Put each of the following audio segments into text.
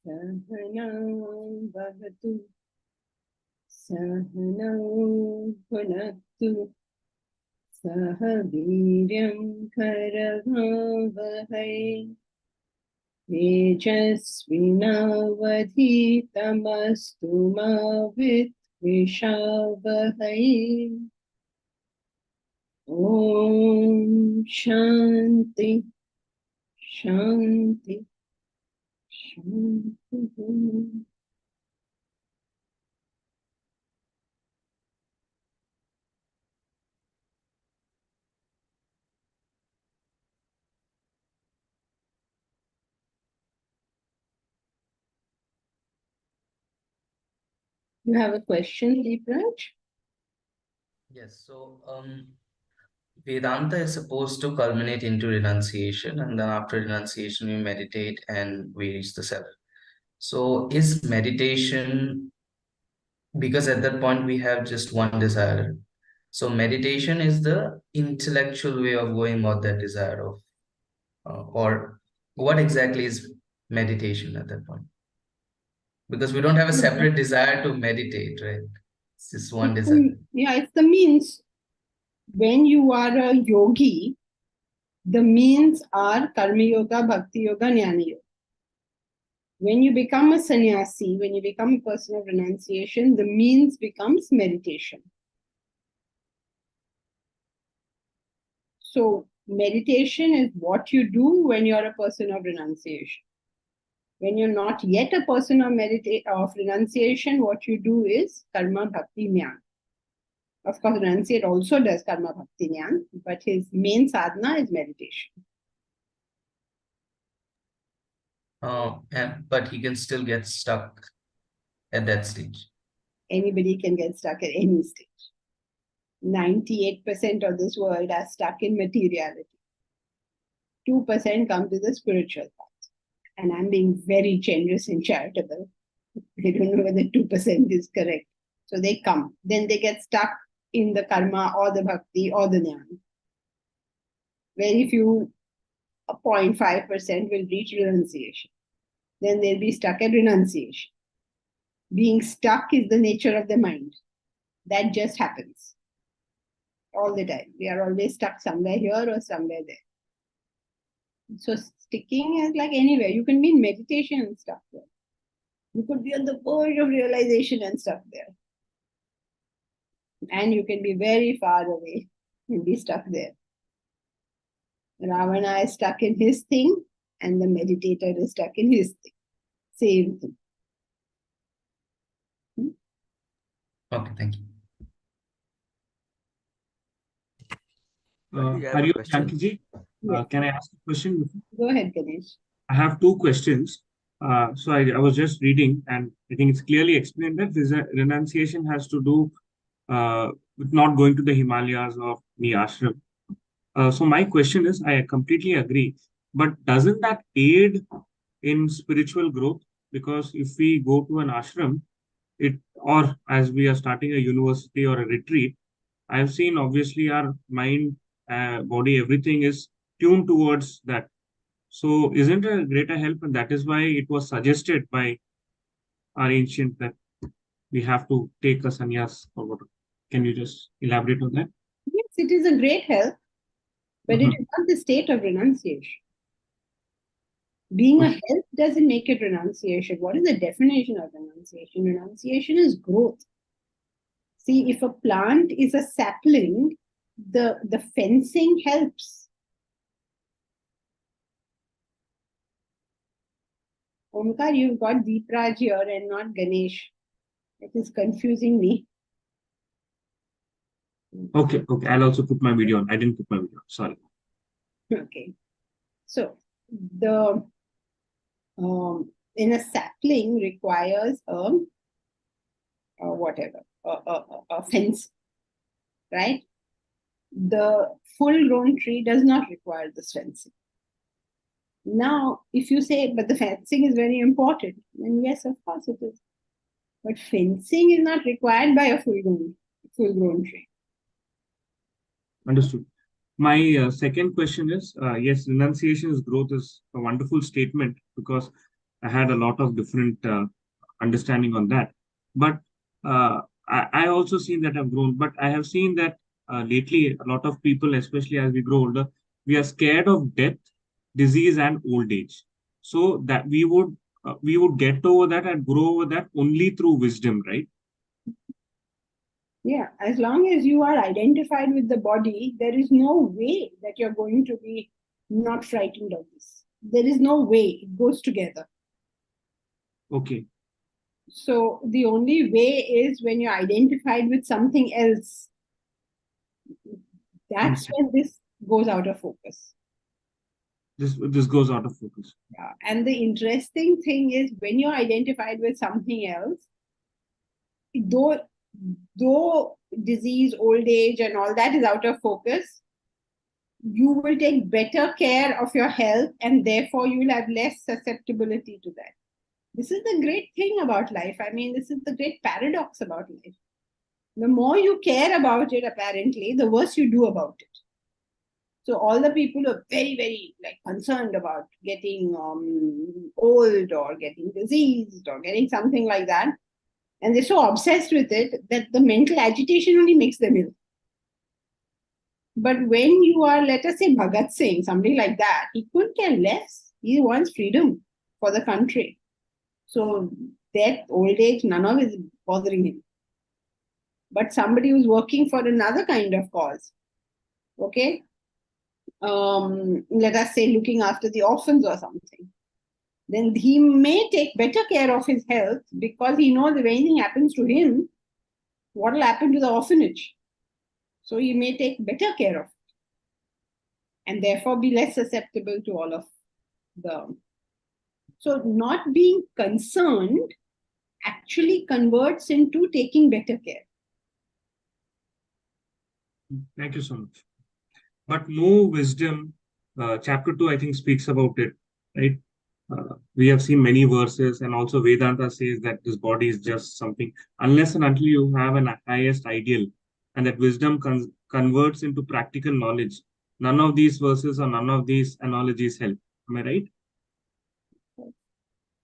Sahanam bhavatu, sahanam punattu, sahaviryam karavavahai, tejasvinavadhitamastu ma vidvishavahai. Om Shanti, Shanti, Shanti. You have a question, Deepraj? Yes, so Vedanta is supposed to culminate into renunciation, and then after renunciation, we meditate and we reach the self. So, is meditation, because at that point we have just one desire. So, meditation is the intellectual way of going about that desire of, or what exactly is meditation at that point? Because we don't have a separate desire to meditate, right? It's just one desire. It's the means. When you are a yogi, the means are karma yoga, bhakti yoga, jnana yoga. When you become a sannyasi, when you become a person of renunciation, the means becomes meditation. So meditation is what you do when you're a person of renunciation. When you're not yet a person of renunciation, what you do is karma, bhakti, jnana. Of course, renunciate also does karma, bhakti, jnana, but his main sadhana is meditation. But he can still get stuck at that stage. Anybody can get stuck at any stage. 98% of this world are stuck in materiality. 2% come to the spiritual path. And I'm being very generous and charitable. I don't know whether 2% is correct. So they come. Then they get stuck in the karma or the bhakti or the jnana. Very few, 0.5% will reach renunciation. Then they'll be stuck at renunciation. Being stuck is the nature of the mind. That just happens all the time. We are always stuck somewhere here or somewhere there. So sticking is like anywhere. You can be in meditation and stuck there. You could be on the verge of realization and stuck there. And you can be very far away and be stuck there. Ravana is stuck in his thing, and the meditator is stuck in his thing. Same thing. Okay, thank you. Do you have a Hariom question? Jankiji, Yes. can I ask a question? Go ahead, Ganesh. I have two questions. So I was just reading, and I think it's clearly explained that this renunciation has to do with not going to the Himalayas or the ashram. So my question is, I completely agree, but doesn't that aid in spiritual growth? Because if we go to an ashram, it or as we are starting a university or a retreat, I've seen obviously our mind, body, everything is tuned towards that. So isn't it a greater help? And that is why it was suggested by our ancient that we have to take a sannyas or whatever. Can you just elaborate on that? Yes, it is a great help, but it is not the state of renunciation. Being a help doesn't make it renunciation. What is the definition of renunciation? Renunciation is growth. See, if a plant is a sapling, the fencing helps. Omkar, you've got Deepraj here and not Ganesh. It is confusing me. Okay. I'll also put my video on. I didn't put my video on. Sorry. Okay. So the in a sapling requires a fence, right? The full-grown tree does not require this fencing. Now, if you say, but the fencing is very important, then yes, of course it is. But fencing is not required by a full-grown tree. Understood. My second question is, yes, renunciation is growth is a wonderful statement because I had a lot of different understanding on that. But I also seen that I've grown, but I have seen that lately a lot of people, especially as we grow older, we are scared of death, disease, and old age. So that we would get over that and grow over that only through wisdom, right? Yeah, as long as you are identified with the body, there is no way that you're going to be not frightened of this. There is no way. It goes together. Okay. So the only way is when you're identified with something else. That's when this goes out of focus. This goes out of focus. Yeah. And the interesting thing is when you're identified with something else, though disease, old age, and all that is out of focus, you will take better care of your health and therefore you'll have less susceptibility to that. This is the great thing about life. I mean, this is the great paradox about life. The more you care about it, apparently, the worse you do about it. So all the people who are very, very concerned about getting old or getting diseased or getting something like that, and they're so obsessed with it that the mental agitation only makes them ill. But when you are, let us say, Bhagat Singh, somebody like that, he couldn't care less. He wants freedom for the country. So death, old age, none of it is bothering him. But somebody who's working for another kind of cause, okay, let us say looking after the orphans or something, then he may take better care of his health because he knows if anything happens to him, what will happen to the orphanage? So he may take better care of it and therefore be less susceptible to all of the. So not being concerned actually converts into taking better care. Thank you so much. But no wisdom, chapter 2, I think, speaks about it, right? We have seen many verses, and also Vedanta says that this body is just something, unless and until you have an highest ideal, and that wisdom converts into practical knowledge. None of these verses or none of these analogies help. Am I right?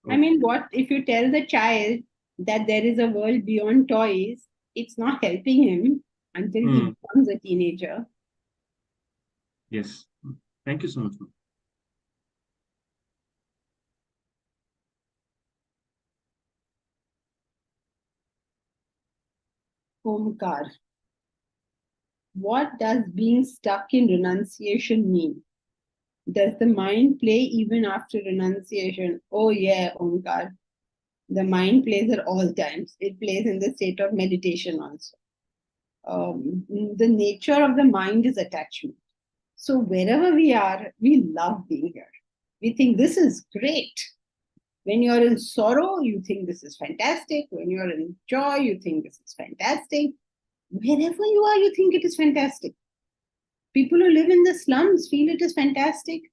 I mean, what if you tell the child that there is a world beyond toys? It's not helping him until he becomes a teenager. Yes. Thank you so much. Omkar. What does being stuck in renunciation mean? Does the mind play even after renunciation? Oh yeah, Omkar. The mind plays at all times. It plays in the state of meditation also. The nature of the mind is attachment. So wherever we are, we love being here. We think this is great. When you're in sorrow, you think this is fantastic. When you're in joy, you think this is fantastic. Wherever you are, you think it is fantastic. People who live in the slums feel it is fantastic.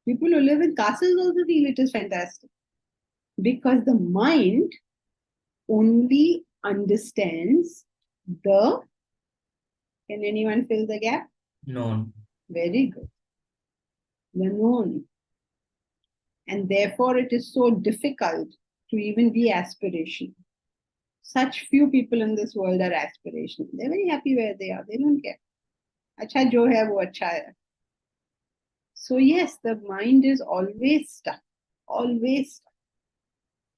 People who live in castles also feel it is fantastic. Because the mind only understands the, can anyone fill the gap? Known. Very good. The known. And therefore, it is so difficult to even be aspirational. Such few people in this world are aspirational. They're very happy where they are. They don't care. Acha jo hai, wo acha hai. So yes, the mind is always stuck. Always stuck.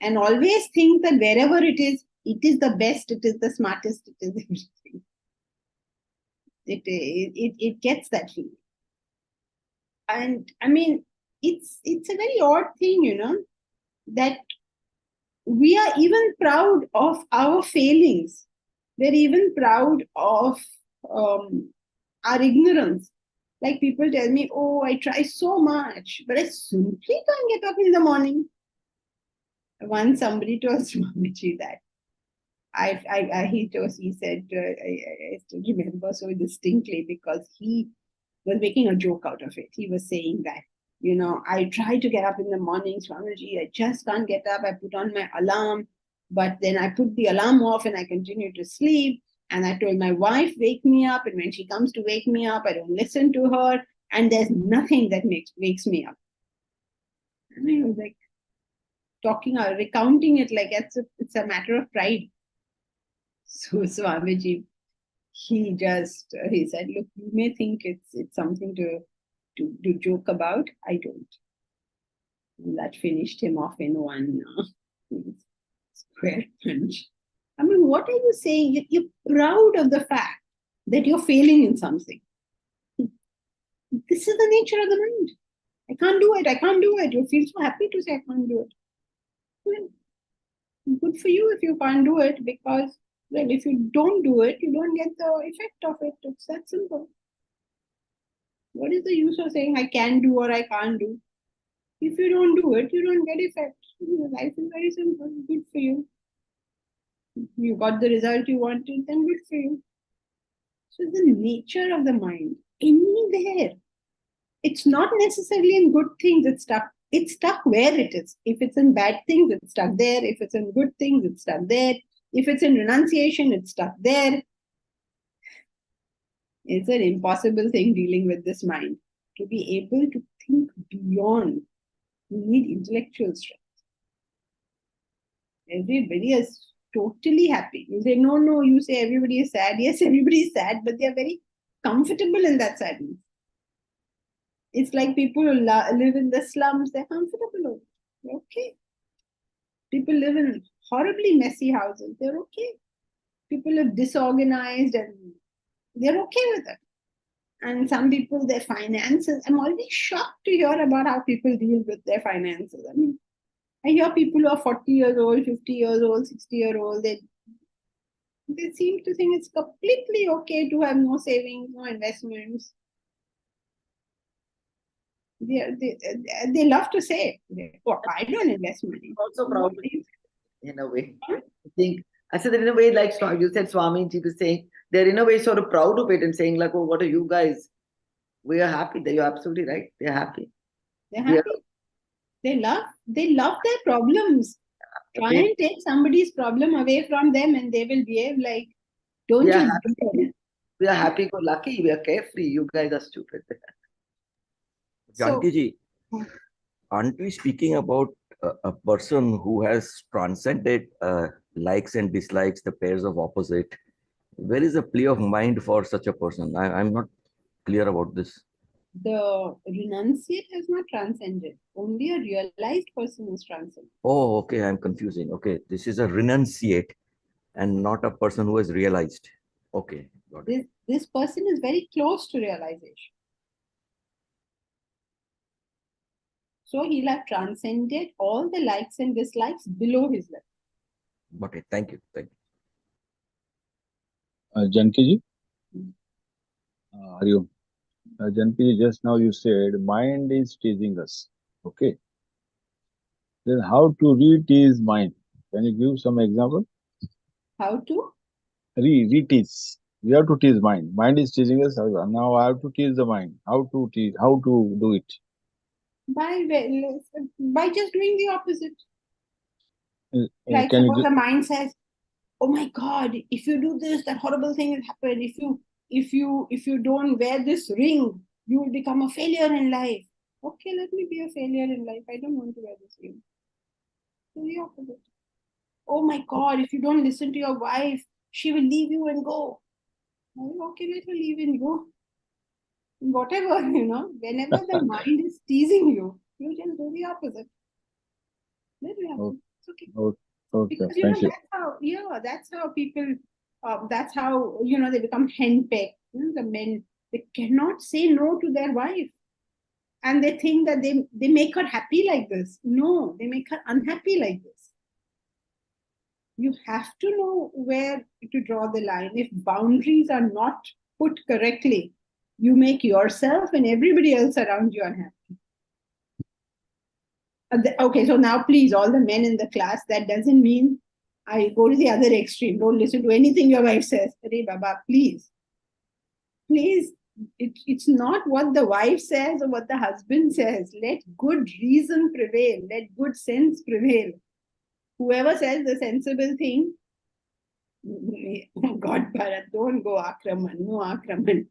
And always think that wherever it is the best, it is the smartest, it is everything. It gets that feeling. And I mean, it's a very odd thing, that we are even proud of our failings. We're even proud of our ignorance. Like people tell me, oh, I try so much, but I simply can't get up in the morning. Once somebody told Swamiji that. He said, I still remember so distinctly because he was making a joke out of it. He was saying that, I try to get up in the morning, Swamiji, I just can't get up. I put on my alarm, but then I put the alarm off and I continue to sleep. And I told my wife, wake me up. And when she comes to wake me up, I don't listen to her. And there's nothing that wakes me up. And I was like, recounting it like it's a matter of pride. So Swamiji, he said, look, you may think it's something to joke about. I don't. And that finished him off in one square punch. I mean, what are you saying? You're proud of the fact that you're failing in something. This is the nature of the mind. I can't do it. I can't do it. You feel so happy to say I can't do it. Well, good for you if you can't do it, because well, if you don't do it, you don't get the effect of it. It's that simple. What is the use of saying I can do or I can't do? If you don't do it, you don't get effect. Life is very simple. Good for you. You got the result you wanted, then good for you. So the nature of the mind, anywhere. It's not necessarily in good things it's stuck. It's stuck where it is. If it's in bad things, it's stuck there. If it's in good things, it's stuck there. If it's in renunciation, it's stuck there. It's an impossible thing dealing with this mind. To be able to think beyond, you need intellectual strength. Everybody is totally happy. You say, no, you say everybody is sad. Yes, everybody is sad, but they are very comfortable in that sadness. It's like people who live in the slums, they're comfortable. They're okay. People live in horribly messy houses, they're okay. People live disorganized and they're okay with it. And some people, their finances, I'm always shocked to hear about how people deal with their finances. I mean, I hear people who are 40 years old, 50 years old, 60-year-old, they seem to think it's completely okay to have no savings, no investments. They love to say, oh, I don't invest money. Also proud in a way. I said that in a way, like you said, Swamiji was saying, they're in a way sort of proud of it and saying like, oh, what are you guys? We are happy. You're absolutely right. They're happy. They're happy. They love their problems. Try and take somebody's problem away from them and they will behave like, don't you do it. We are happy go lucky. We are carefree. You guys are stupid. Janki ji, aren't we speaking about a person who has transcended likes and dislikes, the pairs of opposite? Where is the play of mind for such a person? I'm not clear about this. The renunciate has not transcended. Only a realized person is transcended. Oh, okay. I'm confusing. Okay. This is a renunciate and not a person who has realized. Okay. Got it. This person is very close to realization. So he'll have transcended all the likes and dislikes below his level. Okay, thank you. Thank you. Janki ji, Hmm. are you? Janki ji, just now you said mind is teasing us. Okay. Then how to re-tease mind? Can you give some example? How to? Re-tease. We have to tease mind. Mind is teasing us. Now I have to tease the mind. How to tease? How to do it? By just doing the opposite. Like Can you suppose give? the mind says, "Oh my God, if you do this, that horrible thing will happen. If you don't wear this ring, you will become a failure in life." Okay, let me be a failure in life. I don't want to wear this ring. Do the opposite. Oh my God, if you don't listen to your wife, she will leave you and go. Okay, let her leave and go. Whatever, whenever the mind is teasing you, you just do the opposite. Let it happen. It's okay. Okay, Because thank you. that's how people, that's how they become henpecked. The men, they cannot say no to their wife, and they think that they make her happy like this. No, they make her unhappy like this. You have to know where to draw the line. If boundaries are not put correctly, you make yourself and everybody else around you unhappy. Okay, so now please, all the men in the class, that doesn't mean I go to the other extreme. Don't listen to anything your wife says. Arey Baba, please. Please, it's not what the wife says or what the husband says. Let good reason prevail. Let good sense prevail. Whoever says the sensible thing, God, Bharat, don't go Akraman. No Akraman.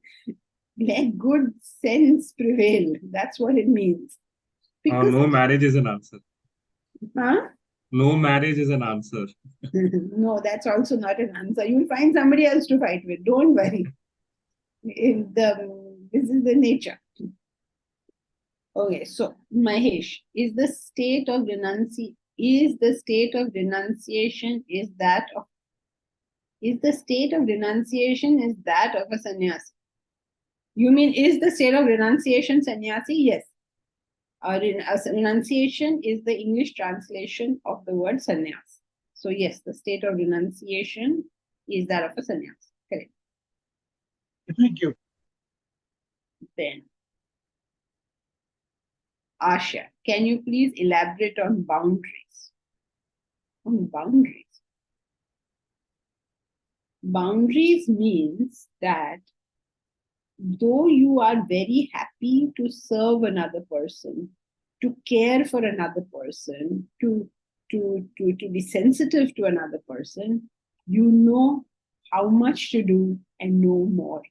Let good sense prevail. That's what it means. Because, No marriage is an answer. huh? No marriage is an answer. No, that's also not an answer. You'll find somebody else to fight with. Don't worry. This is the nature. Okay, so Mahesh, is the state of renunciation is the state of renunciation that of a sannyasi? You mean is the state of renunciation sannyasi? Yes. Renunciation is the English translation of the word sannyas. So yes, the state of renunciation is that of a sannyas. Correct. Thank you. Then, Asha, can you please elaborate on boundaries? On boundaries. Boundaries means that though you are very happy to serve another person, to care for another person, to be sensitive to another person, you know how much to do and no more.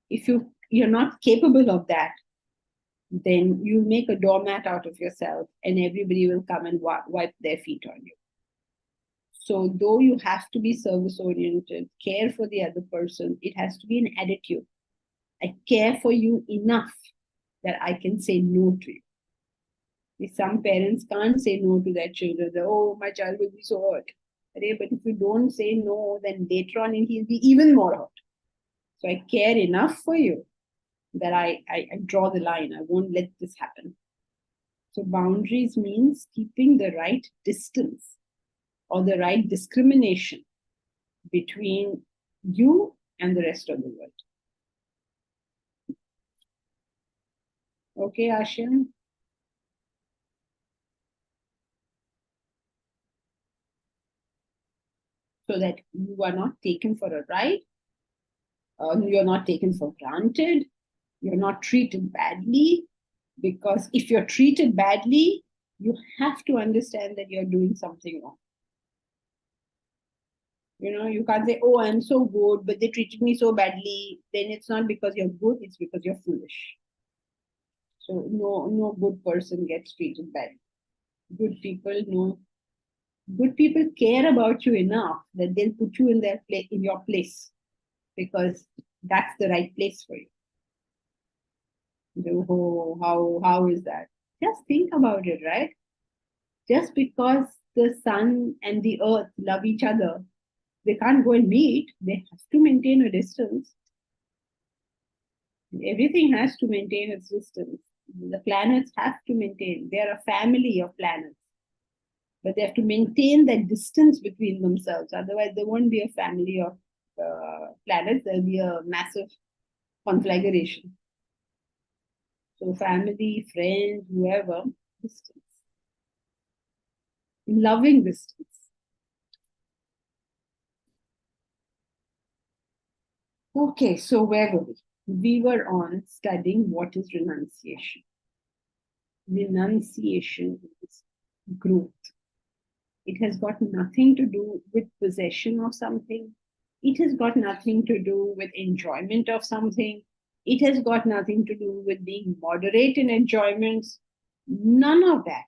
If you're not capable of that, then you make a doormat out of yourself and everybody will come and wipe their feet on you. So though you have to be service oriented, care for the other person, it has to be an attitude. I care for you enough that I can say no to you. Some parents can't say no to their children. Oh, my child will be so hurt. But if you don't say no, then later on he'll be even more hurt. So I care enough for you that I draw the line. I won't let this happen. So boundaries means keeping the right distance or the right discrimination between you and the rest of the world. Okay, Ashin? So that you are not taken for a ride, you're not taken for granted, you're not treated badly, because if you're treated badly, you have to understand that you're doing something wrong. You can't say, oh, I'm so good, but they treated me so badly. Then it's not because you're good, it's because you're foolish. So no good person gets treated badly. Good people care about you enough that they'll put you in your place, because that's the right place for you. How is that? Just think about it, right? Just because the sun and the earth love each other, they can't go and meet. They have to maintain a distance. Everything has to maintain its distance. The planets have to maintain. They are a family of planets. But they have to maintain that distance between themselves. Otherwise, there won't be a family of planets. There'll be a massive conflagration. So family, friends, whoever, distance. Loving distance. Okay, so where were we? We were on studying what is renunciation. Renunciation is growth. It has got nothing to do with possession of something. It has got nothing to do with enjoyment of something. It has got nothing to do with being moderate in enjoyments. None of that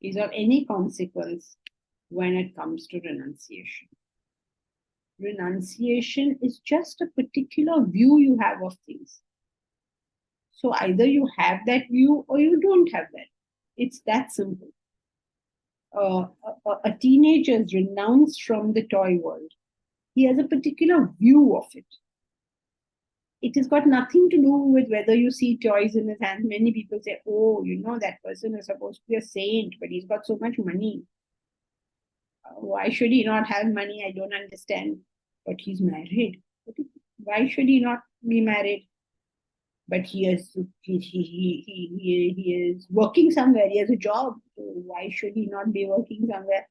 is of any consequence when it comes to renunciation. Renunciation is just a particular view you have of things. So either you have that view or you don't have that. It's that simple. A teenager is renounced from the toy world. He has a particular view of it. It has got nothing to do with whether you see toys in his hand. Many people say, oh, you know, that person is supposed to be a saint, but he's got so much money. Why should he not have money? I don't understand. But he's married. Why should he not be married? But he is working somewhere. He has a job. So why should he not be working somewhere?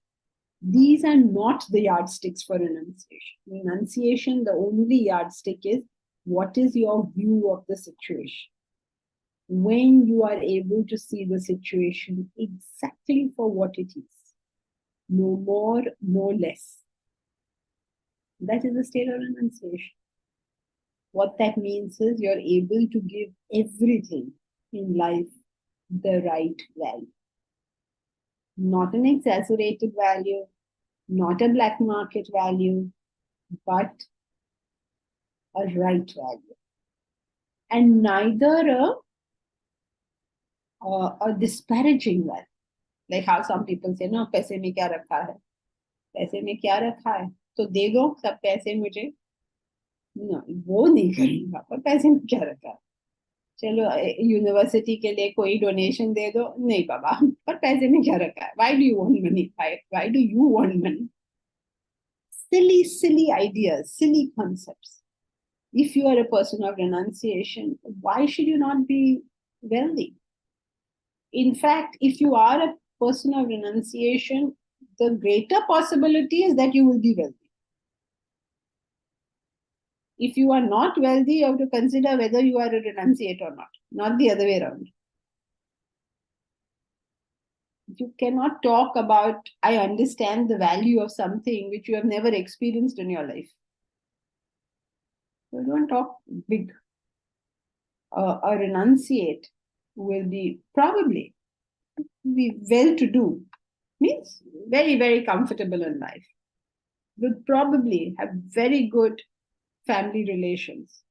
These are not the yardsticks for renunciation. Renunciation, the only yardstick is what is your view of the situation. When you are able to see the situation exactly for what it is, no more, no less. That is the state of renunciation. What that means is you're able to give everything in life the right value. Not an exaggerated value, not a black market value, but a right value. And neither a disparaging value. Like how some people say, no, पैसे में क्या रखा है? पैसे में क्या रखा है? तो दे दो सब पैसे मुझे. No, वो नहीं करूँगा, पर पैसे में क्या रखा है? चलो यूनिवर्सिटी के लिए कोई डोनेशन दे दो. नहीं बाबा, पर पैसे में क्या रखा है? Why do you want money? Why do you want money? Silly ideas, silly concepts. If you are a person of renunciation, why should you not be wealthy? In fact, if you are a person of renunciation, the greater possibility is that you will be wealthy. If you are not wealthy, you have to consider whether you are a renunciate or not the other way around. You cannot talk about, I understand the value of something which you have never experienced in your life. So don't talk big. A renunciate will be probably be well-to-do, means very, very comfortable in life, will probably have very good family relations,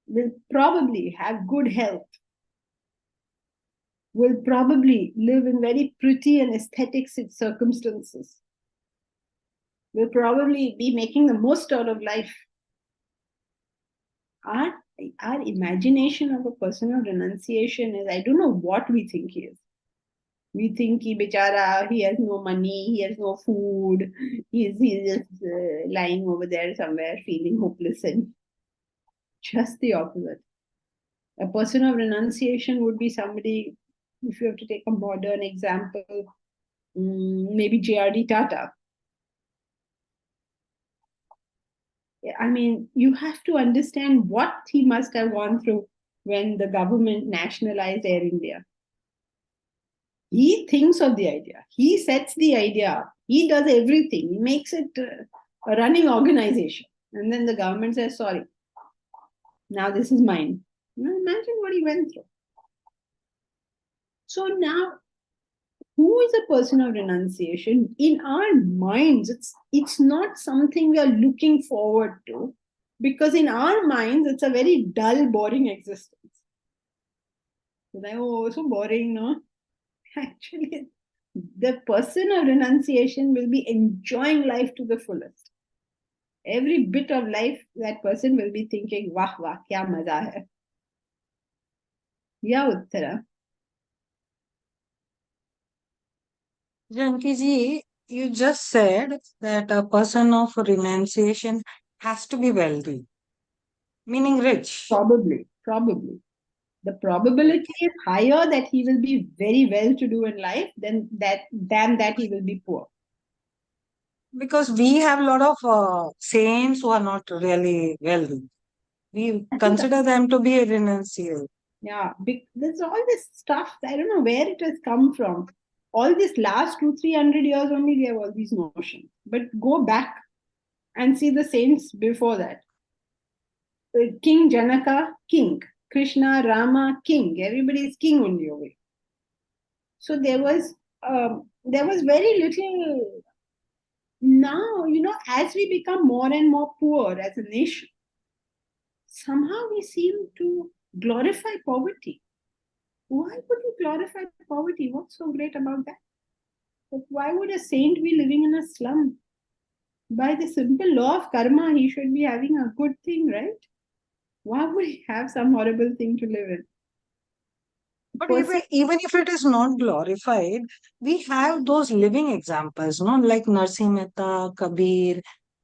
will probably have good health, will probably live in very pretty and aesthetic circumstances, will probably be making the most out of life. Our imagination of a person of renunciation is, I don't know what we think he is. We think he bichara, he has no money, he has no food, he's just lying over there somewhere feeling hopeless, and just the opposite. A person of renunciation would be somebody, if you have to take a modern example, maybe J.R.D. Tata. I mean, you have to understand what he must have gone through when the government nationalized Air India. He thinks of the idea. He sets the idea up. He does everything. He makes it a running organization. And then the government says, sorry, now this is mine. Now imagine what he went through. So now, who is a person of renunciation? In our minds, it's not something we are looking forward to, because in our minds, it's a very dull, boring existence. Like, oh, so boring, no? Actually, the person of renunciation will be enjoying life to the fullest. Every bit of life, that person will be thinking, wah, wah, kya maza hai. Yeah, Uttara. Janki ji, you just said that a person of renunciation has to be wealthy, meaning rich. Probably. The probability is higher that he will be very well to do in life than that he will be poor. Because we have a lot of saints who are not really wealthy. We I think, consider them to be renunciate. yeah, there's all this stuff. I don't know where it has come from. All this last 200-300 years only we have all these notions. But go back and see the saints before that. King Janaka, king. Krishna, Rama, king. Everybody is king only over here. So there was very little. Now, as we become more and more poor as a nation, somehow we seem to glorify poverty. Why would we glorify poverty? What's so great about that? But why would a saint be living in a slum? By the simple law of karma, he should be having a good thing, right? Why would he have some horrible thing to live in? But even if it is not glorified, we have those living examples, no, like Narsimha Mehta, Kabir.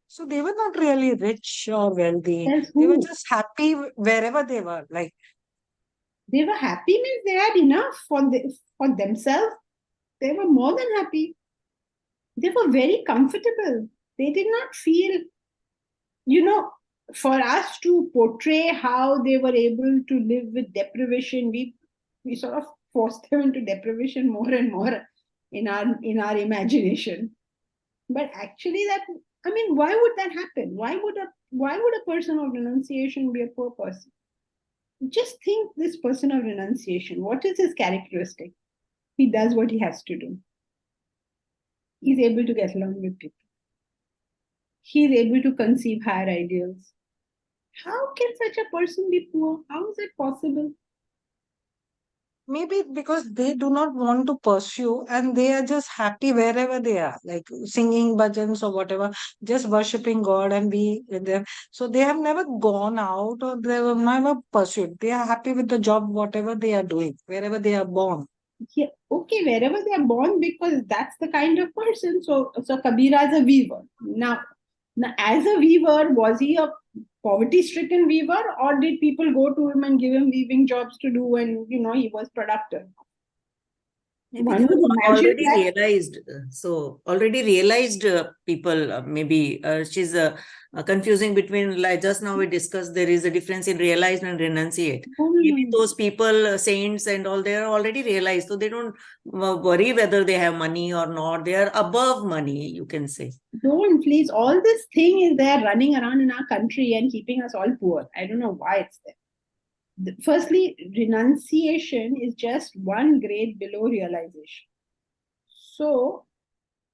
So they were not really rich or wealthy. Says They were who? just happy wherever they were. Like, They were happy means they had enough for themselves. They were more than happy. They were very comfortable. They did not feel, for us to portray how they were able to live with deprivation, we sort of forced them into deprivation more and more in our imagination. But actually, why would that happen? Why would a person of renunciation be a poor person? Just think, this person of renunciation, what is his characteristic? He does what he has to do. He's able to get along with people. He's able to conceive higher ideals. How can such a person be poor? How is it possible? maybe because they do not want to pursue and they are just happy wherever they are, like singing bhajans or whatever, just worshipping God and be with them. So they have never gone out or they have never pursued. They are happy with the job, whatever they are doing, wherever they are born. Yeah, okay, wherever they are born, because that's the kind of person. So Kabira is a weaver. Now, as a weaver, was he a poverty-stricken weaver, or did people go to him and give him weaving jobs to do, and he was productive? Maybe One they would were imagine already that. realized. So already realized people, maybe she's confusing between, like just now we discussed, there is a difference in realized and renunciate. Maybe those people, saints and all, they are already realized. So they don't worry whether they have money or not. They are above money, you can say. Don't, please. All this thing is there running around in our country and keeping us all poor. I don't know why it's there. Firstly, renunciation is just one grade below realization. So,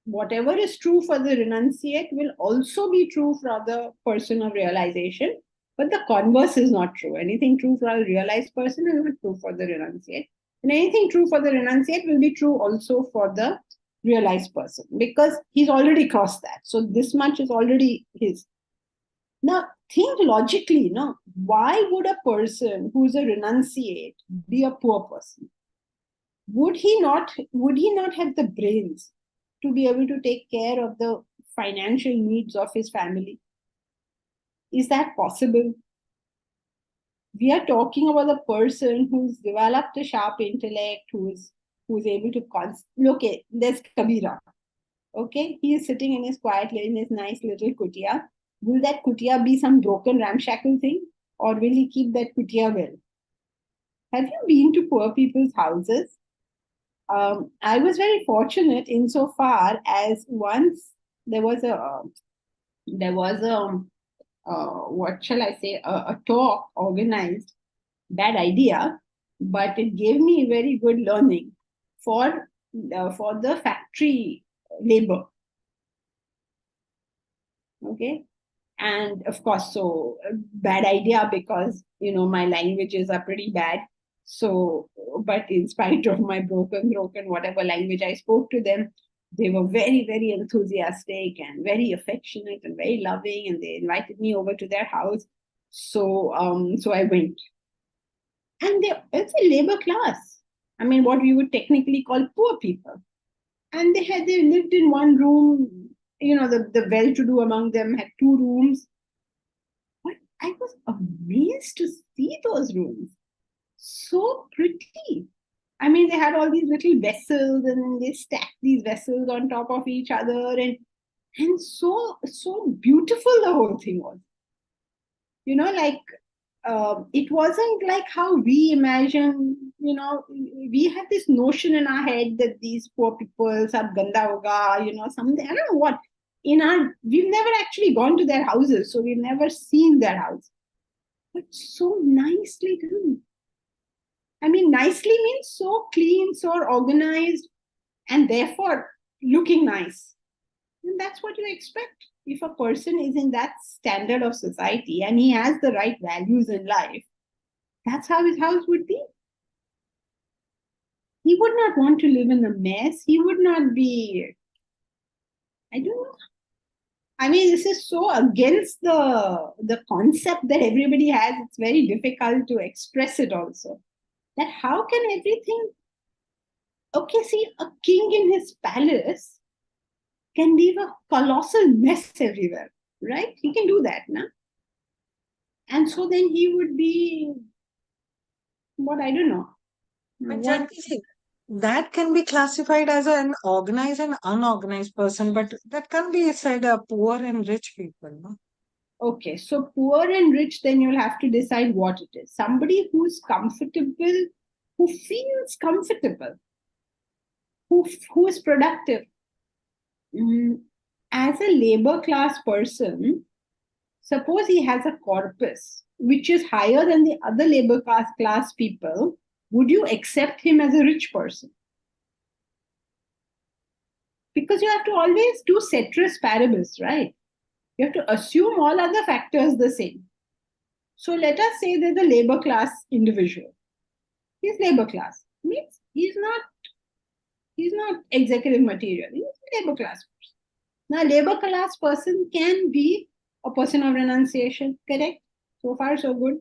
whatever is true for the renunciate will also be true for the person of realization, but the converse is not true. Anything true for a realized person is not true for the renunciate, and anything true for the renunciate will be true also for the realized person, because he's already crossed that. So this much is already his. Now, think logically, no? Why would a person who's a renunciate be a poor person? Would he not have the brains to be able to take care of the financial needs of his family? Is that possible? We are talking about a person who's developed a sharp intellect, who's able to okay, there's Kabira. Okay, he is sitting in his nice little kutia. Will that kutia be some broken ramshackle thing, or will he keep that kutia well? Have you been to poor people's houses? I was very fortunate insofar as once there was a what shall I say, a talk organized. Bad idea, but it gave me very good learning for the factory labor. Okay, and of course, so bad idea because my languages are pretty bad. So, but in spite of my broken whatever language I spoke to them, they were very, very enthusiastic and very affectionate and very loving, and they invited me over to their house. So I went. And it's a labor class. I mean, what we would technically call poor people. And they lived in one room. The well-to-do among them had 2 rooms. But I was amazed to see those rooms. So pretty. I mean, they had all these little vessels, and then they stacked these vessels on top of each other, and so beautiful the whole thing was. It wasn't like how we imagine. We have this notion in our head that these poor people, sab ganda hoga, something. I don't know what. We've never actually gone to their houses, so we've never seen their house. But so nicely done. I mean, nicely means so clean, so organized, and therefore looking nice. And that's what you expect. If a person is in that standard of society and he has the right values in life, that's how his house would be. He would not want to live in a mess. He would not be, I don't know. I mean, this is so against the concept that everybody has. It's very difficult to express it also. That how can everything, okay, see, a king in his palace can leave a colossal mess everywhere, right? He can do that, no? And so then he would be, what, I don't know. But What, Janki, that can be classified as an organized and unorganized person, but that can be said a poor and rich people, no? okay, so poor and rich, then you'll have to decide what it is. Somebody who's comfortable, who feels comfortable, who is productive. As a labor class person, suppose he has a corpus which is higher than the other labor class people, would you accept him as a rich person? Because you have to always do ceteris paribus, right? You have to assume all other factors the same. So let us say there's a labor class individual. He's labor class. Means he's not executive material. He's a labor class person. Now, labor class person can be a person of renunciation, correct? So far, so good.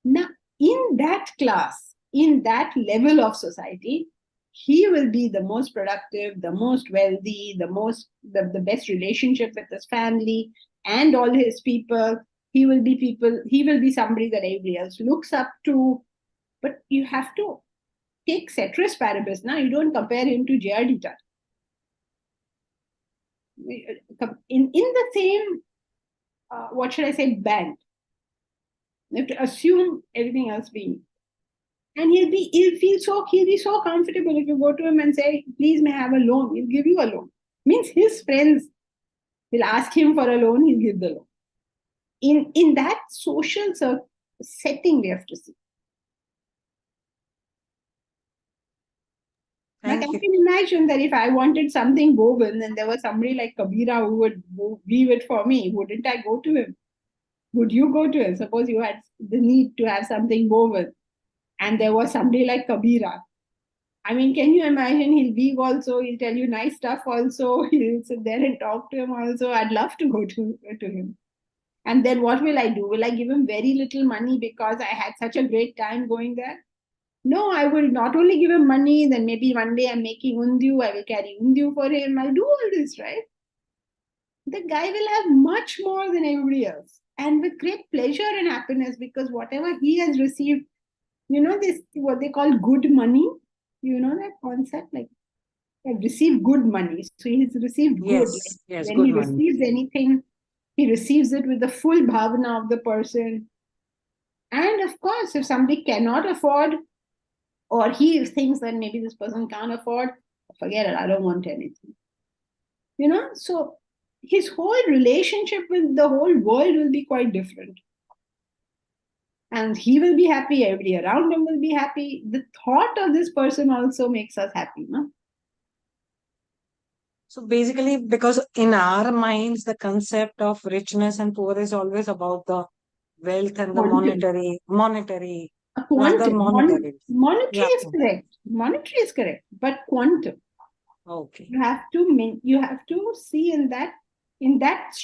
Now, in that class, in that level of society, he will be the most productive, the most wealthy, the best relationship with his family and all his people. He will be somebody that everybody else looks up to. But you have to take ceteris paribus. Now, you don't compare him to J.R.D. Tata. In the same, what should I say, band. You have to assume everything else being. And he'll be so comfortable if you go to him and say, please may I have a loan, he'll give you a loan. Means his friends will ask him for a loan, he'll give the loan. In that social setting, we have to see. Like I can imagine that if I wanted something woven and there was somebody like Kabira who would weave it for me, wouldn't I go to him? Would you go to him? Suppose you had the need to have something woven and there was somebody like Kabira. I mean, can you imagine? He'll weave also, he'll tell you nice stuff also, he'll sit there and talk to him also. I'd love to go to him. And then what will I do? Will I give him very little money because I had such a great time going there? No, I will not only give him money, then maybe one day I'm making undiu, I will carry undiu for him. I'll do all this, right? The guy will have much more than everybody else. And with great pleasure and happiness, because whatever he has received, this, what they call good money, that concept, like I've received good money. So he's received good. Yes, when good he money. receives anything, he receives it with the full bhavana of the person. And of course, if somebody cannot afford, or he thinks that maybe this person can't afford, forget it, I don't want anything. So his whole relationship with the whole world will be quite different. And he will be happy, everybody around him will be happy. The thought of this person also makes us happy, no? So basically, because in our minds, the concept of richness and poor is always about the wealth and the Quantum. monetary, Quantum. rather monetary. Monetary Yeah. is correct. Monetary is correct, but quantum. Okay. You have to see in that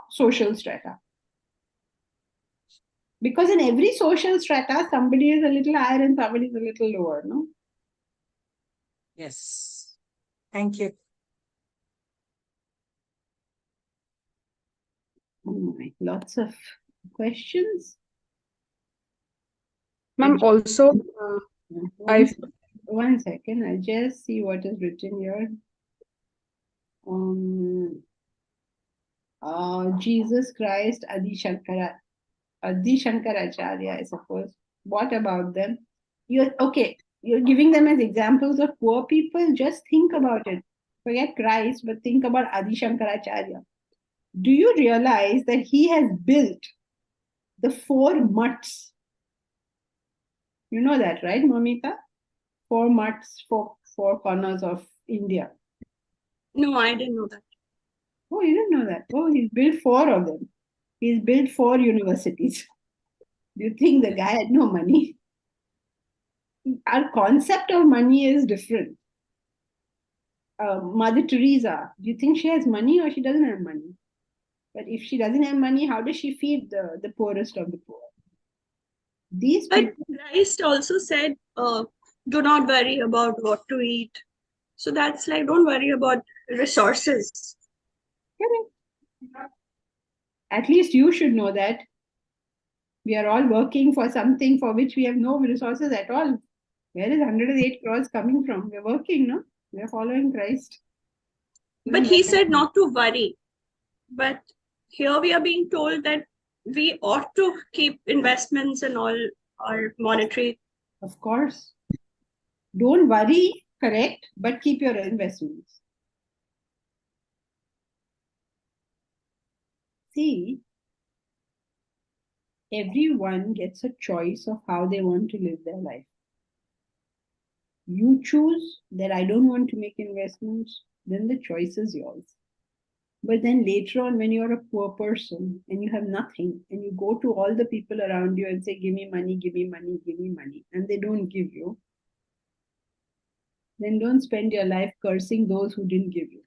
social strata. Because in every social strata, somebody is a little higher and somebody is a little lower, no? Yes. Thank you. Oh my, lots of questions. Ma'am, also, I One second, I'll just see what is written here. Jesus Christ, Adi Shankaracharya, I suppose. What about them? You're giving them as examples of poor people. Just think about it. Forget Christ, but think about Adi Shankaracharya. Do you realize that he has built the 4 mutts? You know that, right, Mamita? 4 mutts, four corners of India. no, I didn't know that. Oh, you didn't know that? Oh, he's built 4 of them. He's built 4 universities. Do you think the guy had no money? Our concept of money is different. Mother Teresa, do you think she has money or she doesn't have money? But if she doesn't have money, how does she feed the poorest of the poor? These But people, Christ also said, do not worry about what to eat. So that's like, don't worry about resources. at least you should know that we are all working for something for which we have no resources at all. Where is 108 crores coming from? We're working, no? We're following Christ. But he said not to worry. But here we are being told that we ought to keep investments and all our monetary. Of course. Don't worry, correct, but keep your investments. See, everyone gets a choice of how they want to live their life. You choose that I don't want to make investments, then the choice is yours. But then later on, when you're a poor person and you have nothing, and you go to all the people around you and say, give me money, give me money, give me money, and they don't give you, then don't spend your life cursing those who didn't give you.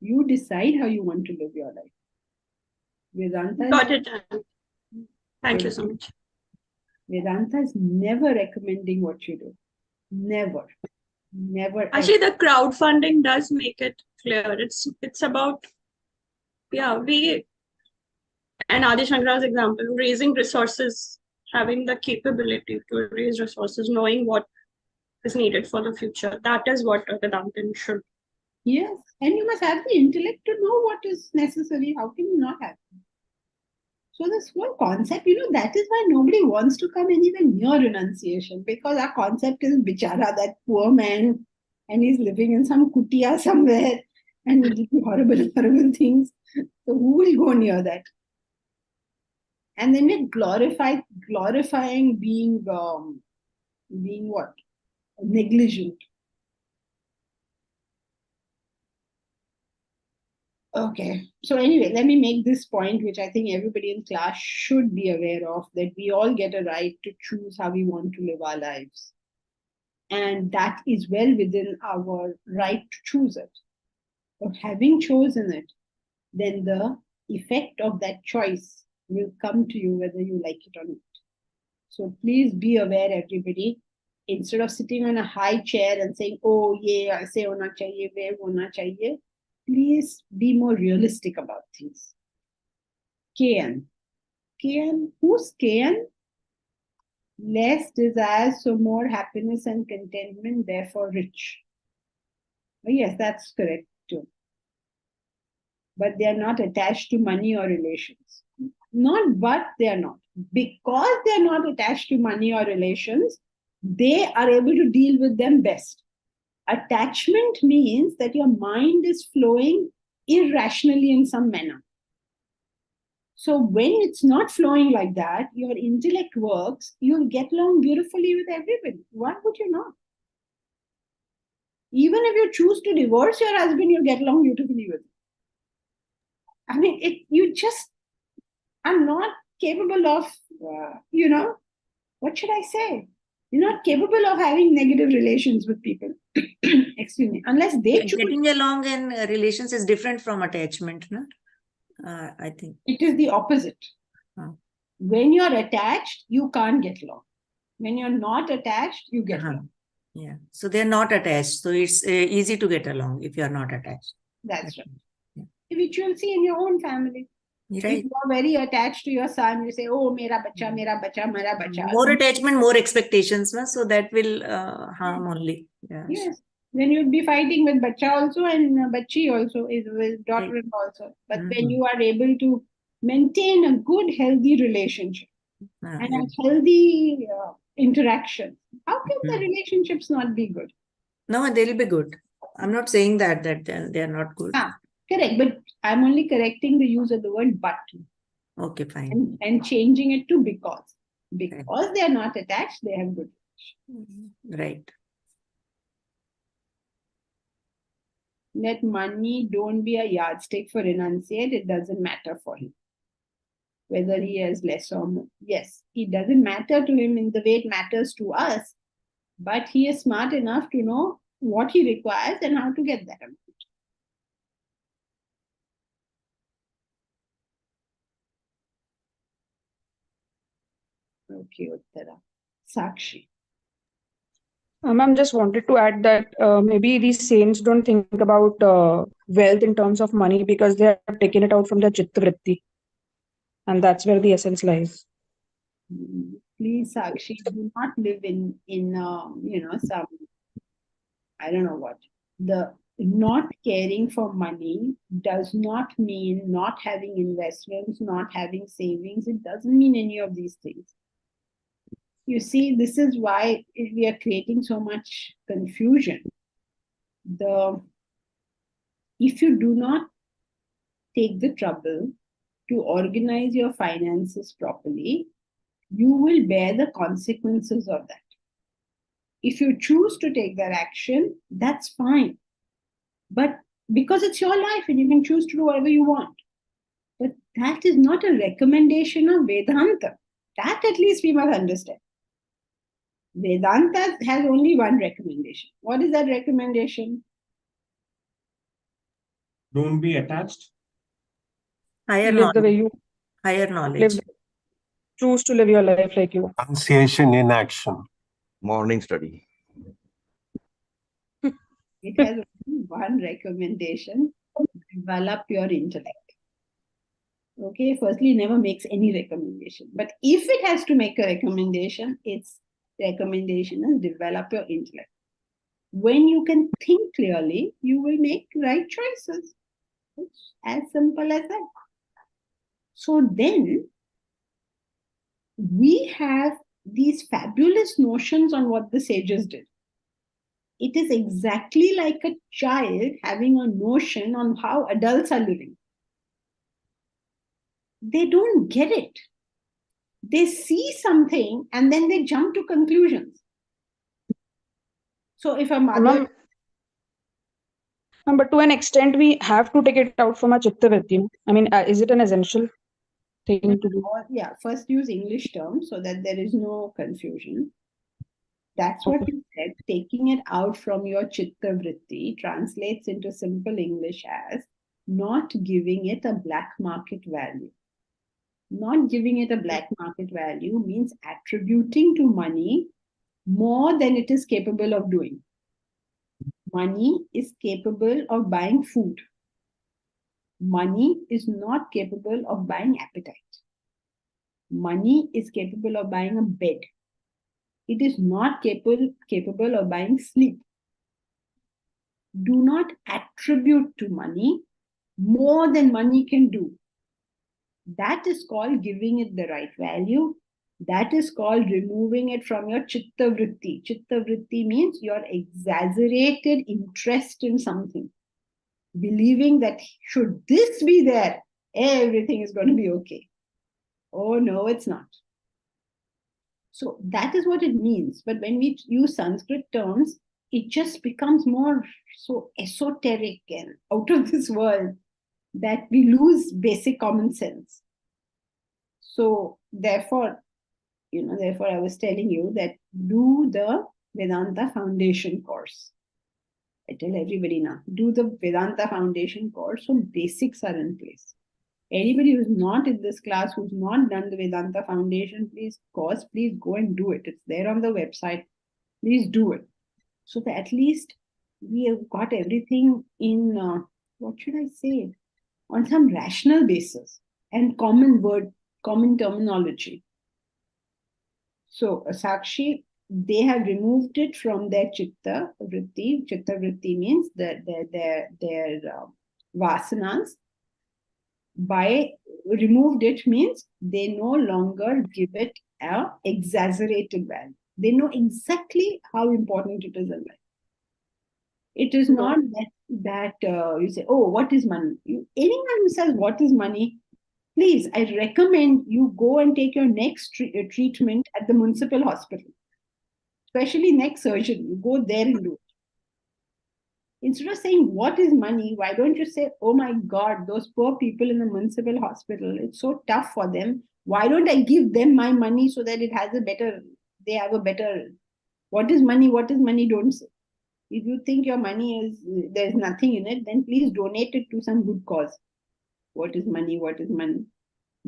You decide how you want to live your life. Vedanta Got it. Thank you so much. Vedanta is never recommending what you do. Never. Never. Actually, the crowdfunding does make it clear. It's about, we, and Adi Shankara's example, raising resources, having the capability to raise resources, knowing what is needed for the future. That is what a Vedantin should. Yes, and you must have the intellect to know what is necessary. How can you not have it? So this whole concept, that is why nobody wants to come anywhere near renunciation, because our concept is bichara, that poor man, and he's living in some kutia somewhere and will do horrible, horrible things. So who will go near that? And then we're glorifying being what? Negligent. Okay, so anyway, let me make this point, which I think everybody in class should be aware of, that we all get a right to choose how we want to live our lives. And that is well within our right to choose it. But having chosen it, then the effect of that choice will come to you whether you like it or not. So please be aware, everybody. Instead of sitting on a high chair and saying, oh, yeah, aise hona chahiye, ve hona chahiye, please be more realistic about things. KN. Who's KN? Less desire, so more happiness and contentment, therefore rich. Oh, yes, that's correct too. But they are not attached to money or relations. Not but they are not. Because they are not attached to money or relations, they are able to deal with them best. Attachment means that your mind is flowing irrationally in some manner. So when it's not flowing like that, your intellect works, you'll get along beautifully with everybody. Why would you not? Even if you choose to divorce your husband, you'll get along beautifully with him. I mean, you just are not capable of, what should I say? You're not capable of having negative relations with people. Excuse me. Unless they choose. Getting along in relations is different from attachment, no? I think. It is the opposite. Oh. When you're attached, you can't get along. When you're not attached, you get Uh-huh. along. Yeah. So they're not attached. So it's easy to get along if you're not attached. That's right. Yeah. Which you'll see in your own family. Right. If you are very attached to your son, you say, oh, mera bacha, mera bacha, mera bacha. More attachment, more expectations. Na? So that will harm only. Yeah. Yes. Then you'd be fighting with bacha also and bachi also, is with daughter-in-law also. But when Mhm. you are able to maintain a good, healthy relationship Ah, and yeah. a healthy interaction, how can the Mhm. relationships not be good? No, they'll be good. I'm not saying that they are not good. Correct. But I'm only correcting the use of the word but Okay, fine. and changing it to because. Because they are not attached, they have good. Right. Let money don't be a yardstick for renunciate. It doesn't matter for him whether he has less or more. Yes, it doesn't matter to him in the way it matters to us, but he is smart enough to know what he requires and how to get that amount. Okay, Uttara. Sakshi. Ma'am, just wanted to add that maybe these saints don't think about wealth in terms of money because they have taken it out from their chitta vritti, and that's where the essence lies. Please, Sakshi, do not live in some, I don't know what. The not caring for money does not mean not having investments, not having savings. It doesn't mean any of these things. You see, this is why we are creating so much confusion. If you do not take the trouble to organize your finances properly, you will bear the consequences of that. If you choose to take that action, that's fine. But because it's your life and you can choose to do whatever you want. But that is not a recommendation of Vedanta. That at least we must understand. Vedanta has only one recommendation. What is that recommendation? Don't be attached. Higher Live the way knowledge. you Higher live. knowledge. Choose to live your life like you. Renunciation in action. Morning study. It has only one recommendation: develop your intellect. Okay, firstly, it never makes any recommendation. But if it has to make a recommendation, its recommendation is develop your intellect. When you can think clearly, you will make right choices. It's as simple as that. So then we have these fabulous notions on what the sages did. It is exactly like a child having a notion on how adults are living. They don't get it. They see something and then they jump to conclusions. So if a mother... But to an extent, we have to take it out from our chitta vritti. I mean, is it an essential thing to do? Yeah, first use English terms so that there is no confusion. That's what you said. Taking it out from your chitta vritti translates into simple English as not giving it a black market value. Not giving it a black market value means attributing to money more than it is capable of doing. Money is capable of buying food. Money is not capable of buying appetite. Money is capable of buying a bed. It is not capable of buying sleep. Do not attribute to money more than money can do. That is called giving it the right value. That is called removing it from your chitta vritti. Chitta vritti means your exaggerated interest in something. Believing that should this be there, everything is going to be okay. Oh, no, it's not. So that is what it means. But when we use Sanskrit terms, it just becomes more so esoteric and out of this world that we lose basic common sense. So therefore I was telling you that do the Vedanta Foundation course. I tell everybody now, do the Vedanta Foundation course so basics are in place. Anybody who's not in this class, who's not done the Vedanta Foundation, please go and do it. It's there on the website. Please do it. So that at least we have got everything in, what should I say, on some rational basis and common terminology. So Sakshi, they have removed it from their chitta vritti. Chitta vritti means their vasanas. By removed it means they no longer give it an exaggerated value. They know exactly how important it is in life. It is not that you say, oh, what is money? Anyone who says, what is money? Please, I recommend you go and take your next treatment at the municipal hospital, especially neck surgery. You go there and do it. Instead of saying, what is money? Why don't you say, oh my God, those poor people in the municipal hospital, it's so tough for them. Why don't I give them my money so that they have a better, what is money? What is money? Don't say. If you think your money there's nothing in it, then please donate it to some good cause. What is money? What is money?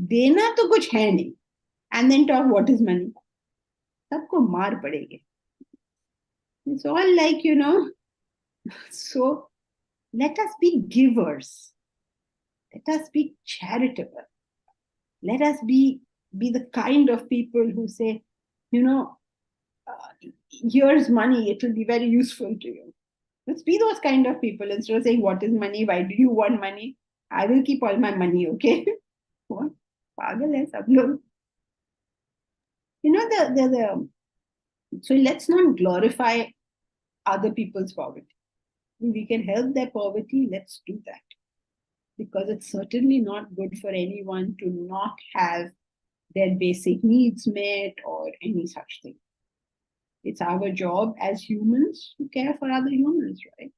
Dena to kuch hai nahi. And then talk what is money. Sabko maar padegi. It's all like, so let us be givers. Let us be charitable. Let us be the kind of people who say, here's money, it will be very useful to you. Let's be those kind of people. Instead of saying, what is money? Why do you want money? I will keep all my money, okay? What? Pagal hai sab log. So let's not glorify other people's poverty. If we can help their poverty, let's do that. Because it's certainly not good for anyone to not have their basic needs met or any such thing. It's our job as humans to care for other humans, right?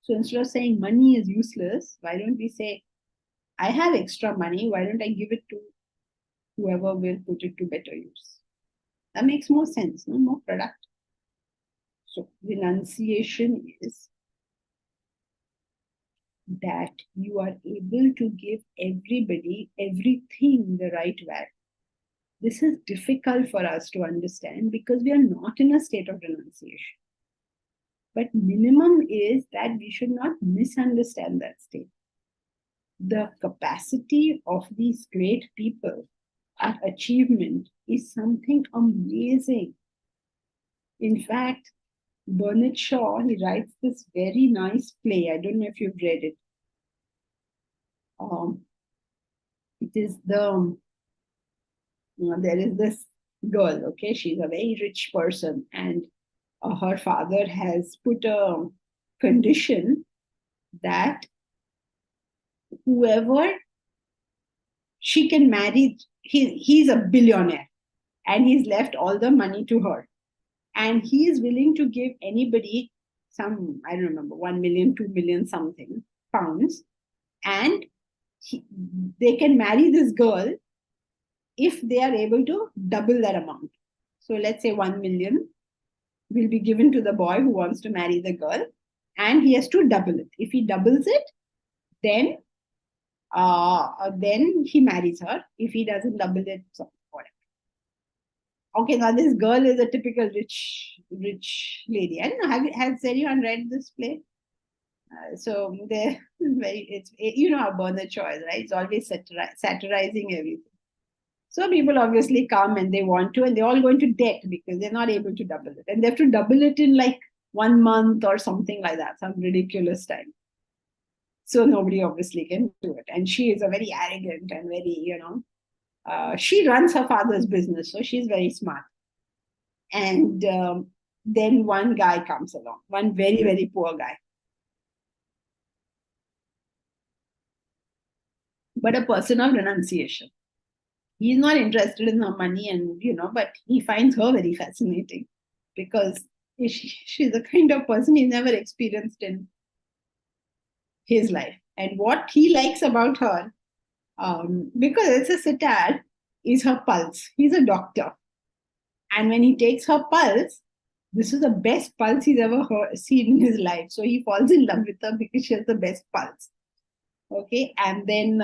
So instead of saying money is useless, why don't we say, I have extra money, why don't I give it to whoever will put it to better use? That makes more sense, no? More product. So renunciation is that you are able to give everybody everything the right way. This is difficult for us to understand because we are not in a state of renunciation. But minimum is that we should not misunderstand that state. The capacity of these great people at achievement is something amazing. In fact, Bernard Shaw, he writes this very nice play. I don't know if you've read it. It is there is this girl, okay? She's a very rich person, and her father has put a condition that whoever she can marry, he's a billionaire, and he's left all the money to her. And he is willing to give anybody some, I don't remember, 1 million, 2 million something pounds. And they can marry this girl if they are able to double that amount. So let's say 1 million will be given to the boy who wants to marry the girl, and he has to double it. If he doubles it, then he marries her. If he doesn't double it, so whatever. Okay, now this girl is a typical rich lady. I don't know. Has anyone read this play? So it's how Bernard Shaw is, right? It's always satirizing everything. So people obviously come and they want to, and they all go into debt because they're not able to double it. And they have to double it in like 1 month or something like that, some ridiculous time. So nobody obviously can do it. And she is a very arrogant and very, she runs her father's business, so she's very smart. And then one guy comes along, one very, very poor guy. But a person of renunciation. He's not interested in her money, and but he finds her very fascinating because she's the kind of person he's never experienced in his life. And what he likes about her, because it's a satire, is her pulse. He's a doctor, and when he takes her pulse, this is the best pulse he's ever seen in his life. So he falls in love with her because she has the best pulse. Okay, and then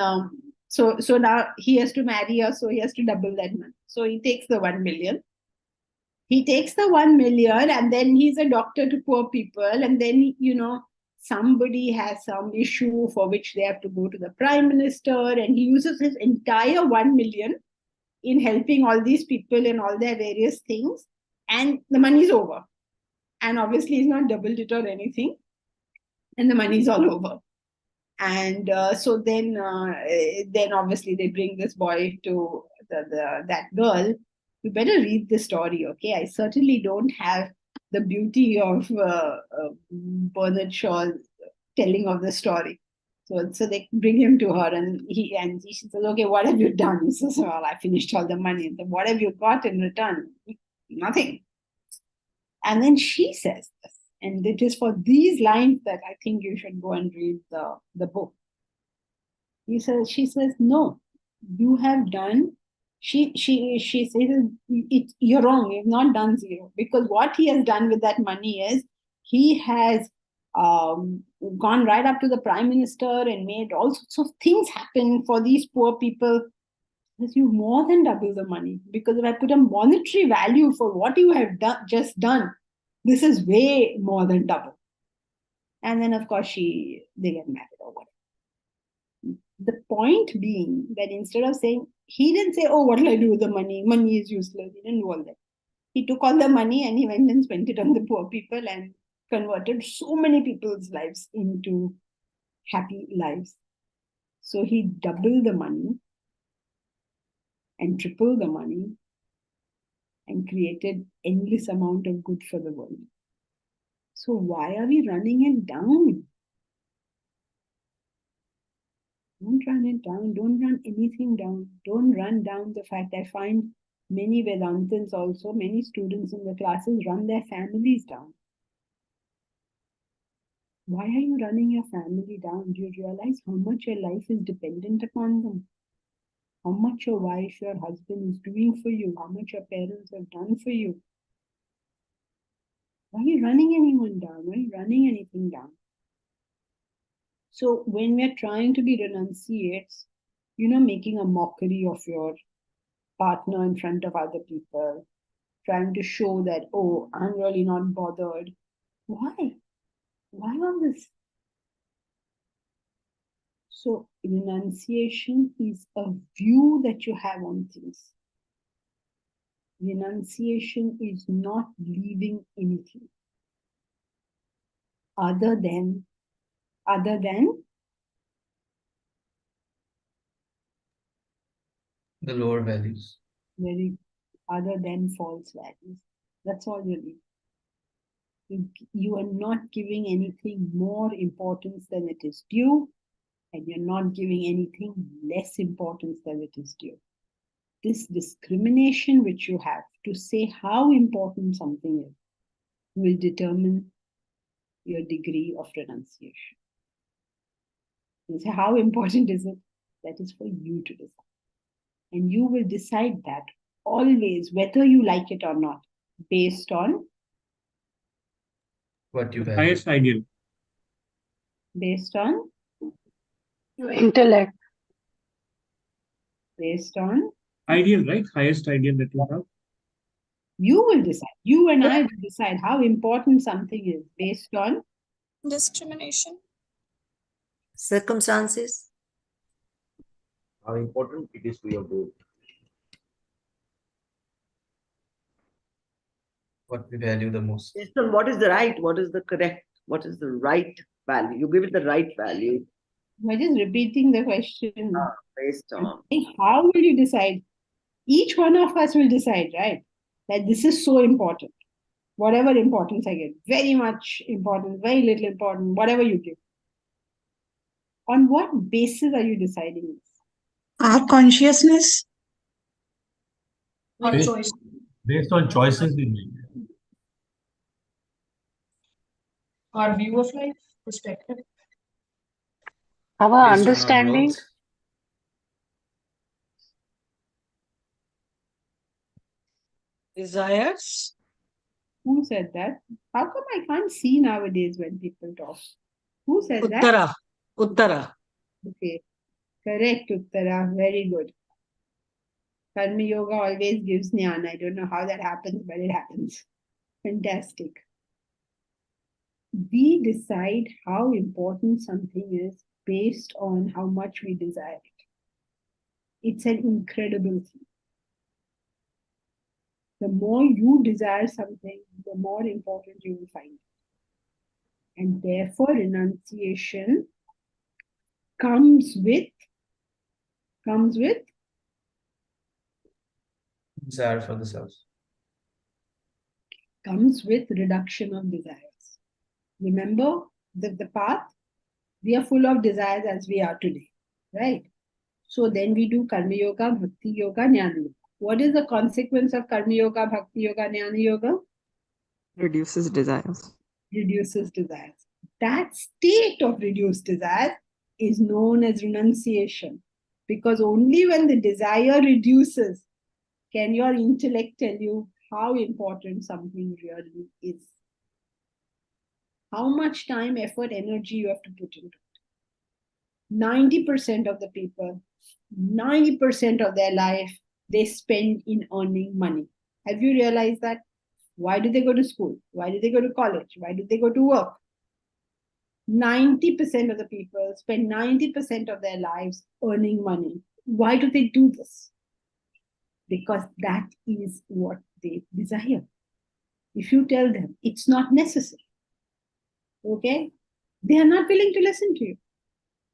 So now he has to marry her, so he has to double that money. So he takes the 1 million. He takes the 1 million and then he's a doctor to poor people. And then, somebody has some issue for which they have to go to the prime minister, and he uses his entire 1 million in helping all these people in all their various things. And the money's over. And obviously he's not doubled it or anything. And the money's all over. And so then obviously they bring this boy to that girl. You better read the story, okay? I certainly don't have the beauty of Bernard Shaw's telling of the story. So they bring him to her, and she says, "Okay, what have you done?" He says, "Well, I finished all the money." So, "What have you got in return?" "Nothing." And then she says this. And it is for these lines that I think you should go and read the book. She says, "No, you have done." She says, "You're wrong. You've not done zero, because what he has done with that money is he has gone right up to the prime minister and made all sorts of things happen for these poor people." Says, "You more than double the money, because if I put a monetary value for what you have just done, this is way more than double." And then, of course, they get married or whatever. The point being that instead of saying, he didn't say, "Oh, what will I do with the money? Money is useless." He didn't do all that. He took all the money and he went and spent it on the poor people and converted so many people's lives into happy lives. So he doubled the money and tripled the money and created endless amount of good for the world. So why are we running it down? Don't run it down. Don't run anything down. Don't run down the fact. I find many Vedantins also, many students in the classes run their families down. Why are you running your family down? Do you realize how much your life is dependent upon them? How much your wife, your husband is doing for you? How much your parents have done for you? Why are you running anyone down? Why are you running anything down? So when we're trying to be renunciates, making a mockery of your partner in front of other people, trying to show that, "Oh, I'm really not bothered." Why? Why all this? So renunciation is a view that you have on things. Renunciation is not leaving anything other than The lower values. other than false values. That's all you need. You are not giving anything more importance than it is due, and you're not giving anything less importance than it is due. This discrimination which you have to say how important something is will determine your degree of renunciation. You say, how important is it? That is for you to decide. And you will decide that always, whether you like it or not, based on What you The value. highest ideal. based on Intellect. based on Ideal, right? Highest ideal that you have. you will decide. You and I will decide how important something is based on Discrimination. Circumstances. How important it is to your goal. What we value the most. Based on what is the right, what is the correct, what is the right value. You give it the right value We're just repeating the question. based on. How will you decide? Each one of us will decide, right? That this is so important. Whatever importance I give, very much important, very little important, whatever you give. On what basis are you deciding this? Our consciousness or Based- choice. Based on choices we make. Our view of life, perspective. Our Based on our understanding. growth. Desires. Who said that? How come I can't see nowadays when people talk? Who said that? Uttara. Uttara. Okay. Correct, Uttara. Very good. Karma Yoga always gives jnana. I don't know how that happens, but it happens. Fantastic. We decide how important something is based on how much we desire it. It's an incredible thing. The more you desire something, the more important you will find it. And therefore, renunciation comes with Desire for the self. Reduction of desires. Remember the path? We are full of desires as we are today, right? So then we do Karma Yoga, Bhakti Yoga, Jnana Yoga. What is the consequence of Karma Yoga, Bhakti Yoga, Jnana Yoga? Reduces desires. Reduces desires. That state of reduced desire is known as renunciation. Because only when the desire reduces can your intellect tell you how important something really is. How much time, effort, energy you have to put into it. 90% of the people, 90% of their life, they spend in earning money. Have you realized that? Why do they go to school? Why do they go to college? Why do they go to work? 90% of the people spend 90% of their lives earning money. Why do they do this? Because that is what they desire. If you tell them it's not necessary, okay, they are not willing to listen to you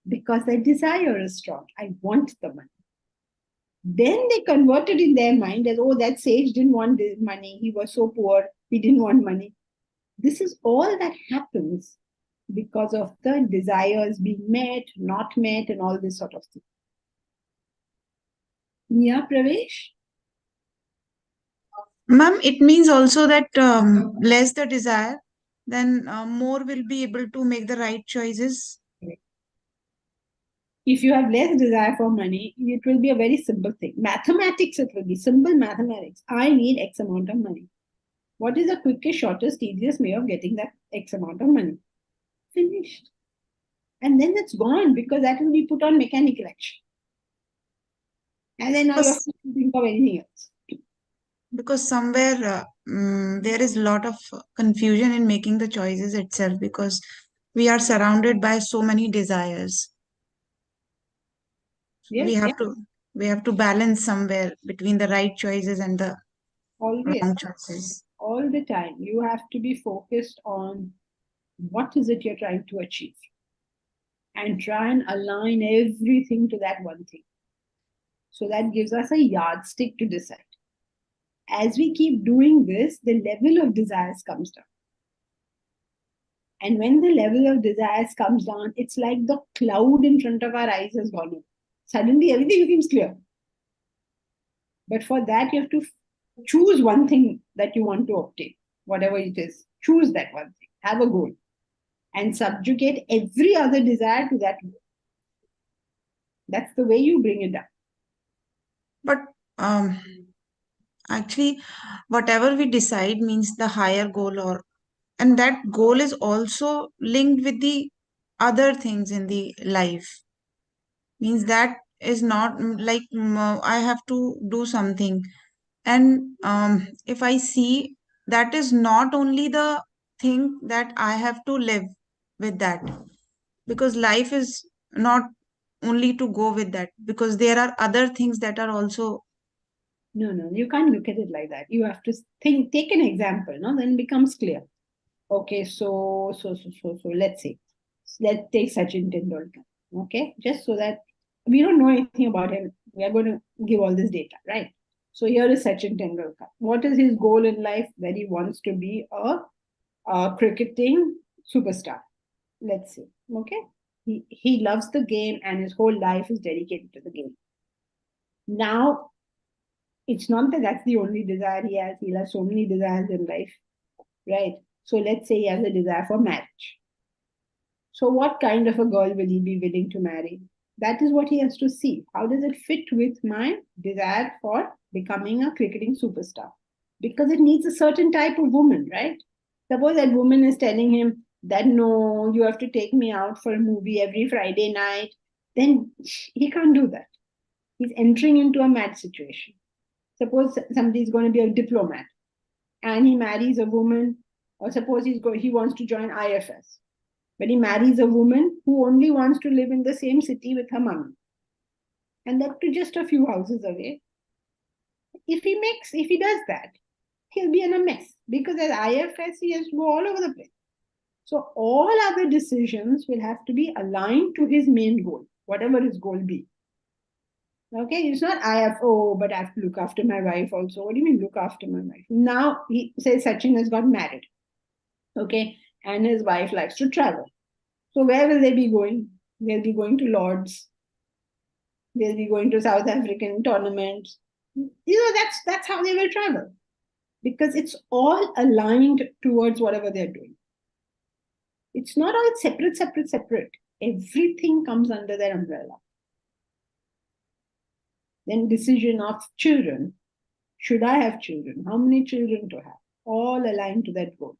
because their desire is strong. I want the money. Then they convert it in their mind as, oh, that sage didn't want money. He was so poor. He didn't want money. This is all that happens because of the desires being met, not met, and all this sort of thing. Yeah, Pravesh? Ma'am, it means also that less the desire, then more will be able to make the right choices. If you have less desire for money, it will be a very simple thing. Mathematics, it will be simple mathematics. I need X amount of money. What is the quickest, shortest, easiest way of getting that X amount of money? Finished. And then it's gone because that will be put on mechanical action. And then now you have to think of anything else. Because somewhere there is a lot of confusion in making the choices itself because we are surrounded by so many desires. Yes, we have to balance somewhere between the right choices and the wrong choices. All the time. You have to be focused on what is it you're trying to achieve and try and align everything to that one thing. So that gives us a yardstick to decide. As we keep doing this, the level of desires comes down. And when the level of desires comes down, it's like the cloud in front of our eyes has gone up. Suddenly everything seems clear. But for that, you have to choose one thing that you want to obtain, whatever it is. Choose that one thing. Have a goal. And subjugate every other desire to that goal. That's the way you bring it down. But actually, whatever we decide means the higher goal, and that goal is also linked with the other things in the life. Means that is not like I have to do something. And if I see that is not only the thing that I have to live with that, because life is not only to go with that, because there are other things that are also. No, you can't look at it like that. You have to take an example, no? Then it becomes clear. Okay, so let's say, let's take Sachin Tendulkar. Okay, just so that we don't know anything about him, we are going to give all this data, right? So here is Sachin Tendulkar. What is his goal in life? That he wants to be a cricketing superstar. Let's say, okay, he loves the game and his whole life is dedicated to the game. Now, it's not that that's the only desire he has. He'll have so many desires in life, right? So let's say he has a desire for marriage. So what kind of a girl will he be willing to marry? That is what he has to see. How does it fit with my desire for becoming a cricketing superstar? Because it needs a certain type of woman, right? Suppose that woman is telling him that, no, you have to take me out for a movie every Friday night. then he can't do that. He's entering into a mad situation. Suppose somebody is going to be a diplomat and he marries a woman, or suppose he wants to join IFS, but he marries a woman who only wants to live in the same city with her mom, and that to just a few houses away. If he does that, he'll be in a mess, because as IFS he has to go all over the place. So all other decisions will have to be aligned to his main goal, whatever his goal be. Okay, it's not but I have to look after my wife also. What do you mean look after my wife? Now he says Sachin has got married. Okay, and his wife likes to travel. So where will they be going? They'll be going to Lords. They'll be going to South African tournaments. That's how they will travel. Because it's all aligned towards whatever they're doing. It's not all separate. Everything comes under their umbrella. Then decision of children. Should I have children? How many children to have? All aligned to that goal.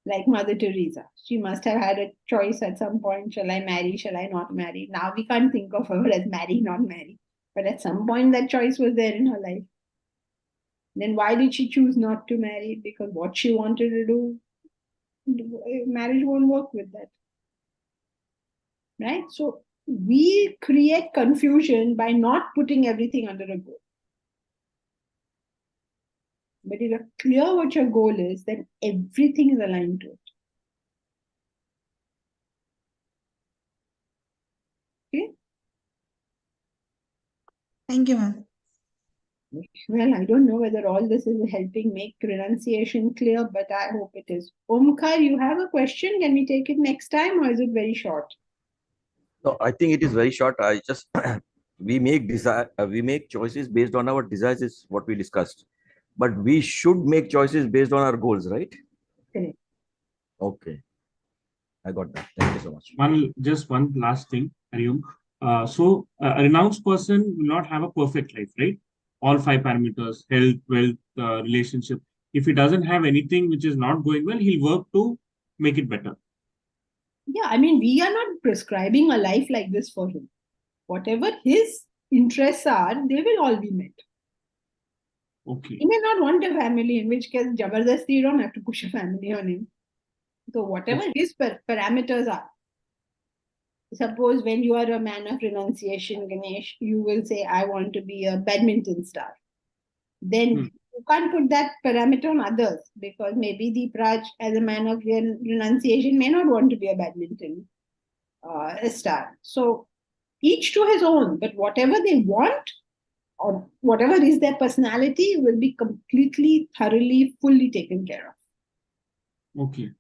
Like Mother Teresa. She must have had a choice at some point. Shall I marry? Shall I not marry? Now we can't think of her as marry, not marry. But at some point that choice was there in her life. Then why did she choose not to marry? Because what she wanted to do, marriage won't work with that. Right? So we create confusion by not putting everything under a goal. But if you're clear what your goal is, then everything is aligned to it. Okay? Thank you, ma'am. Well, I don't know whether all this is helping make renunciation clear, but I hope it is. Omkar, you have a question? Can we take it next time, or is it very short? No, I think it is very short. I just we make choices based on our desires, is what we discussed. But we should make choices based on our goals, right? Correct. Okay. I got that. Thank you so much. Just one last thing, Hariom. So a renounced person will not have a perfect life, right? All 5 parameters, health, wealth, relationship. If he doesn't have anything which is not going well, he'll work to make it better. Yeah, I mean, we are not prescribing a life like this for him. Whatever his interests are, they will all be met. Okay. He may not want a family, in which case, jabardasti, you don't have to push a family on him. So whatever his parameters are. Suppose when you are a man of renunciation, Ganesh, you will say, I want to be a badminton star. Then you can't put that parameter on others, because maybe Deepraj, as a man of renunciation, may not want to be a badminton star. So each to his own, but whatever they want or whatever is their personality will be completely, thoroughly, fully taken care of. Okay.